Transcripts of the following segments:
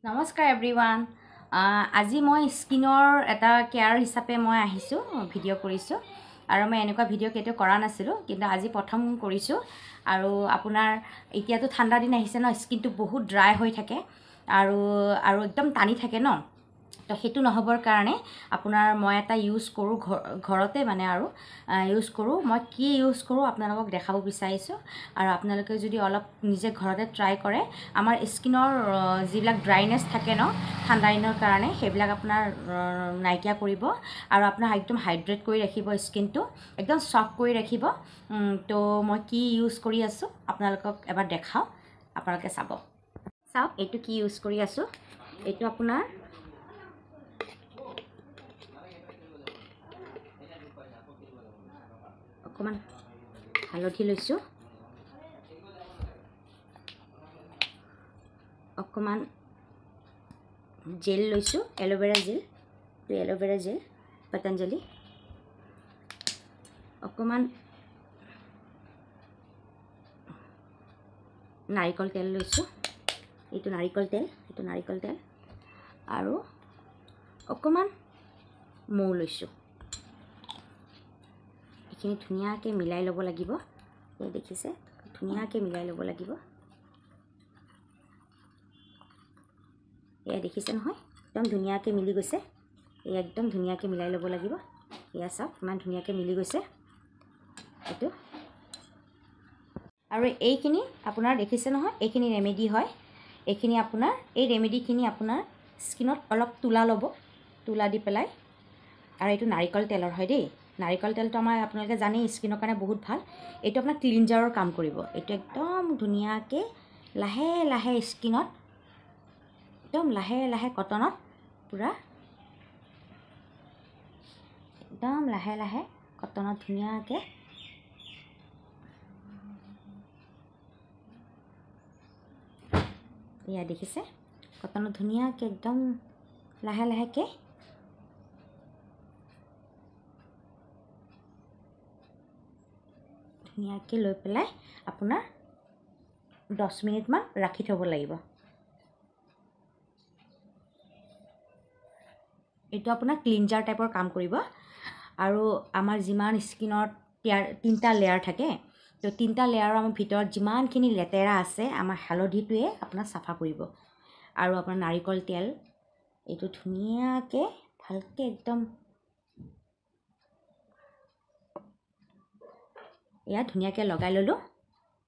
নমস্কাৰ এভৰিৱান আজি মই স্কিনৰ এটা কেয়াৰ হিচাপে মই আহিছোঁ ভিডিঅ' কৰিছোঁ আৰু মই এনেকুৱা ভিডিঅ' কেতিয়াও কৰা নাছিলোঁ কিন্তু আজি প্ৰথম কৰিছোঁ আৰু আপোনাৰ এতিয়াতো ঠাণ্ডা দিন আহিছে ন স্কিনটো বহুত ড্ৰাই হৈ থাকে আৰু একদম টানি থাকে ন তো সেইটো নহবৰ কাৰণে আপোনাৰ মই এটা ইউজ কৰোঁ ঘৰতে মানে আৰু ইউজ কৰোঁ মই কি ইউজ কৰোঁ আপোনালোকক দেখাব বিচাৰিছোঁ আৰু আপোনালোকে যদি অলপ নিজে ঘৰতে ট্ৰাই কৰে আমাৰ স্কিনৰ যিবিলাক ড্ৰাইনেছ থাকে ন ঠাণ্ডা দিনৰ কাৰণে সেইবিলাক আপোনাৰ নাইকিয়া কৰিব আৰু আপোনাৰ একদম হাইড্ৰেট কৰি ৰাখিব স্কিনটো একদম সফ্ট কৰি ৰাখিব তো মই কি ইউজ কৰি আছোঁ আপোনালোকক এবাৰ দেখাওঁ আপোনালোকে চাওক এইটো কি ইউজ কৰি আছোঁ এইটো আপোনাৰ অকমান হালধি লৈছোঁ অকমান জেল লৈছোঁ এল'ভেৰা জেল পতঞ্জলি অকমান নাৰিকল তেল লৈছোঁ এইটো নাৰিকল তেল আৰু অকমান মৌ লৈছোঁ এইখিনি ধুনীয়াকৈ মিলাই ল'ব লাগিব এই দেখিছে ধুনীয়াকৈ মিলাই ল'ব লাগিব এয়া দেখিছে নহয় একদম ধুনীয়াকৈ মিলি গৈছে এই একদম ধুনীয়াকৈ মিলাই ল'ব লাগিব এয়া চাওক ইমান ধুনীয়াকৈ মিলি গৈছে এইটো আৰু এইখিনি আপোনাৰ দেখিছে নহয় এইখিনি ৰেমেডি হয় এইখিনি আপোনাৰ এই ৰেমেডিখিনি আপোনাৰ স্কিনত অলপ তুলা দি পেলাই আৰু এইটো নাৰিকল তেলৰ হয় দেই নাৰিকল তেলটো আমাৰ আপোনালোকে জানেই স্কিনৰ কাৰণে বহুত ভাল এইটো আপোনাৰ ক্লিনজাৰৰ কাম কৰিব এইটো একদম ধুনীয়াকৈ লাহে লাহে স্কিনত একদম লাহে লাহে কটনত পুৰা একদম লাহে লাহে কটনত ধুনীয়াকৈ এয়া দেখিছে কটনত ধুনীয়াকৈ একদম লাহে লাহেকৈ ধুনীয়াকৈ লৈ পেলাই আপোনাৰ 10 মিনিটমান ৰাখি থ'ব লাগিব এইটো আপোনাৰ ক্লিনজাৰ টাইপৰ কাম কৰিব আৰু আমাৰ যিমান স্কিনত 3টা লেয়াৰ থাকে তো 3টা লেয়াৰৰ আমাৰ ভিতৰত যিমানখিনি লেতেৰা আছে আমাৰ হালধিটোৱে আপোনাৰ চাফা কৰিব আৰু আপোনাৰ নাৰিকল তেল এইটো ধুনীয়াকৈ ভালকৈ একদম এয়া ধুনীয়াকৈ লগাই ল'লোঁ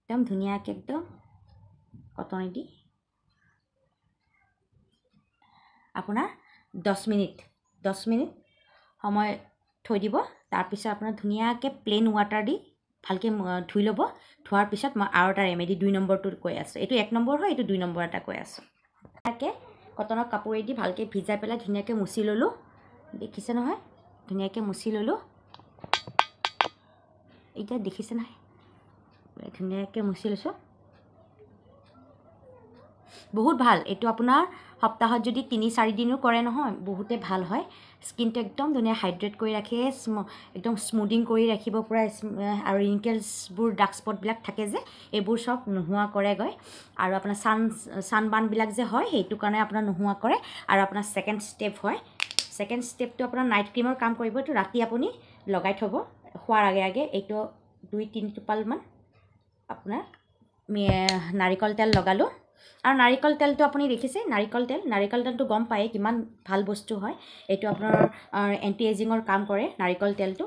একদম ধুনীয়াকৈ একদম কটনেদি আপোনাৰ 10 মিনিট সময় থৈ দিব তাৰপিছত আপোনাৰ ধুনীয়াকৈ প্লেইন ৱাটাৰ দি ভালকৈ ধুই ল'ব ধোৱাৰ পিছত মই আৰু এটা ৰেমেডি 2 নম্বৰটো কৈ আছোঁ এইটো 1 নম্বৰ হয় এইটো 2 নম্বৰ এটা কৈ আছোঁ ধুনীয়াকৈ কটনৰ কাপোৰেদি ভালকৈ ভিজাই পেলাই ধুনীয়াকৈ মুচি ল'লোঁ দেখিছে নহয় ধুনীয়াকৈ মুচি ল'লোঁ এতিয়া দেখিছে নহয় ধুনীয়াকৈ মুচি লৈছোঁ বহুত ভাল এইটো আপোনাৰ সপ্তাহত যদি 3-4 দিনো কৰে নহয় বহুতে ভাল হয় স্কিনটো একদম ধুনীয়া হাইড্ৰেট কৰি ৰাখে একদম স্মুদিং কৰি ৰাখিব পুৰা আৰু ৰিংকেলছবোৰ ডাৰ্ক স্পটবিলাক থাকে যে এইবোৰ চব নোহোৱা কৰেগৈ আৰু আপোনাৰ ছানবাৰ্ণবিলাক যে হয় সেইটো কাৰণে আপোনাৰ নোহোৱা কৰে আৰু আপোনাৰ ছেকেণ্ড ষ্টেপটো আপোনাৰ নাইট ক্ৰীমৰ কাম কৰিব এইটো ৰাতি আপুনি লগাই থ'ব খোৱাৰ আগে এইটো 2-3 টোপালমান আপোনাৰ নাৰিকল তেল লগালোঁ আৰু নাৰিকল তেলটো আপুনি দেখিছে নাৰিকল তেলটো গম পায় কিমান ভাল বস্তু হয় এইটো আপোনাৰ এণ্টি এজিঙৰ কাম কৰে নাৰিকল তেলটো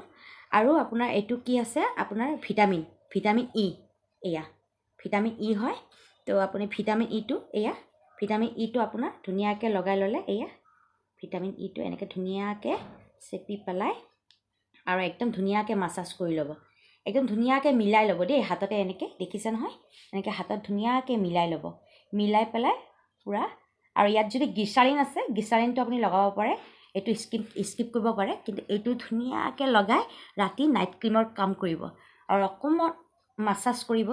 আৰু আপোনাৰ এইটো কি আছে আপোনাৰ ভিটামিন ই এয়া ভিটামিন ই হয় তো আপুনি ভিটামিন ইটো আপোনাৰ ধুনীয়াকৈ লগাই ল'লে এয়া ভিটামিন ইটো এনেকৈ ধুনীয়াকৈ চেপি পেলাই আৰু একদম ধুনীয়াকৈ মাছাজ কৰি ল'ব একদম ধুনীয়াকৈ মিলাই ল'ব দেই হাততে এনেকৈ দেখিছে নহয় এনেকৈ হাতত ধুনীয়াকৈ মিলাই পেলাই পূৰা আৰু ইয়াত যদি গ্লিচাৰিন আছে গ্লিচাৰিনটো আপুনি লগাব পাৰে এইটো স্কিপ কৰিব পাৰে কিন্তু এইটো ধুনীয়াকৈ লগাই ৰাতি নাইট ক্ৰীমৰ কাম কৰিব আৰু অকণমান মাছাজ কৰিব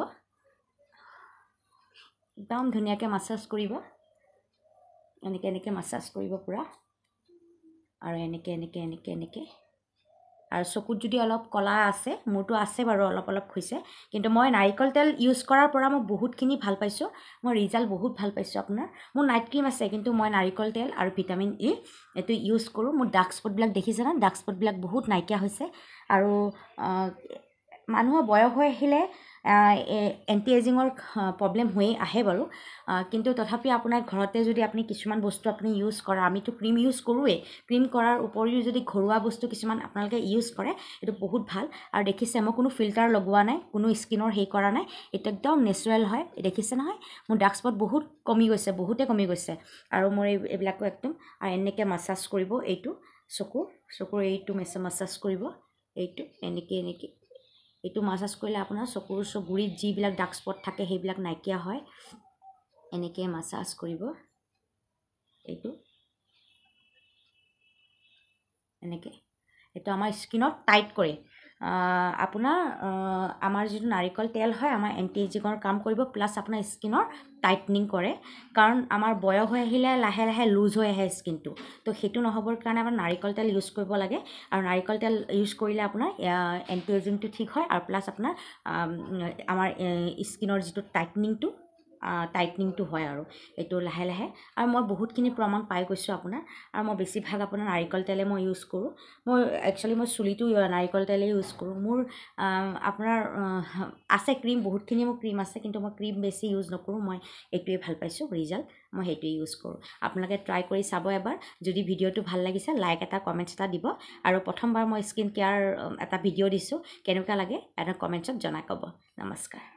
একদম ধুনীয়াকৈ মাছাজ কৰিব এনেকৈ মাছাজ কৰিব পূৰা আৰু এনেকৈ আৰু চকুত যদি অলপ কলা আছে, মোৰতো আছে বাৰু অলপ অলপ হৈছে, কিন্তু মই নাৰিকল তেল ইউজ কৰাৰ পৰা মই বহুতখিনি ভাল পাইছোঁ, মই ৰিজাল্ট বহুত ভাল পাইছোঁ আপোনাৰ। মোৰ নাইট ক্ৰীম আছে, কিন্তু মই নাৰিকল তেল আৰু ভিটামিন ই এইটো ইউজ কৰোঁ। মোৰ ডাৰ্ক স্পটবিলাক দেখিছেনে? ডাৰ্ক স্পটবিলাক বহুত নাইকিয়া হৈছে। আৰু মানুহৰ বয়স হৈ আহিলে এণ্টি এজিঙৰ প্ৰব্লেম হৈয়ে আহে বাৰু, কিন্তু তথাপি আপোনাৰ ঘৰতে যদি আপুনি কিছুমান বস্তু আপুনি ইউজ কৰা, আমিতো ক্ৰীম ইউজ কৰোঁৱেই, ক্ৰীম কৰাৰ উপৰিও যদি ঘৰুৱা বস্তু কিছুমান আপোনালোকে ইউজ কৰে, এইটো বহুত ভাল। আৰু দেখিছে মই কোনো ফিল্টাৰ লগোৱা নাই, কোনো স্কিনৰ হেৰি কৰা নাই, এইটো একদম নেচাৰেল হয়। দেখিছে নহয়, মোৰ ডাৰ্ক স্পট বহুত কমি গৈছে, বহুতে কমি গৈছে। আৰু মোৰ এইবিলাকো একদম, আৰু এনেকৈ মাছাজ কৰিব এইটো চকুৰ এইটো মাছাজ কৰিব, এইটো এনেকৈ এইটো মাছাজ কৰিলে আপোনাৰ চকুৰ গুৰিত যিবিলাক ডাৰ্ক স্পট থাকে সেইবিলাক নাইকিয়া হয়। এনেকৈ মাছাজ কৰিব এইটো, এনেকৈ। এইটো আমাৰ স্কিনত টাইট কৰে। আপোনাৰ আমাৰ যিটো নাৰিকল তেল হয়, আমাৰ এণ্টি এজিঙৰ কাম কৰিব, প্লাছ আপোনাৰ স্কিনৰ টাইটনিং কৰে। কাৰণ আমাৰ বয়স হৈ আহিলে লাহে লাহে লুজ হৈ আহে স্কিনটো, তো সেইটো নহ'বৰ কাৰণে আমাৰ নাৰিকল তেল ইউজ কৰিব লাগে। আৰু নাৰিকল তেল ইউজ কৰিলে আপোনাৰ এণ্টি এজিংটো ঠিক হয়, আৰু প্লাছ আপোনাৰ আমাৰ স্কিনৰ যিটো টাইটনিংটো হয় আৰু এইটো লাহে লাহে। আৰু মই বহুতখিনি প্ৰমাণ পাই গৈছোঁ আপোনাৰ। আৰু মই বেছিভাগ আপোনাৰ নাৰিকল তেলে মই ইউজ কৰোঁ। মই চুলিটো নাৰিকল তেলেই ইউজ কৰোঁ। মোৰ আপোনাৰ আছে ক্ৰীম, বহুতখিনি মোৰ ক্ৰীম আছে, কিন্তু মই ক্ৰীম বেছি ইউজ নকৰোঁ। মই এইটোৱে ভাল পাইছোঁ ৰিজাল্ট, মই সেইটোৱে ইউজ কৰোঁ। আপোনালোকে ট্ৰাই কৰি চাব এবাৰ। যদি ভিডিঅ'টো ভাল লাগিছে, লাইক এটা কমেণ্টছ এটা দিব। আৰু প্ৰথমবাৰ মই স্কিন কেয়াৰ এটা ভিডিঅ' দিছোঁ, কেনেকুৱা লাগে এটা কমেণ্টছত জনাই ক'ব। নমস্কাৰ।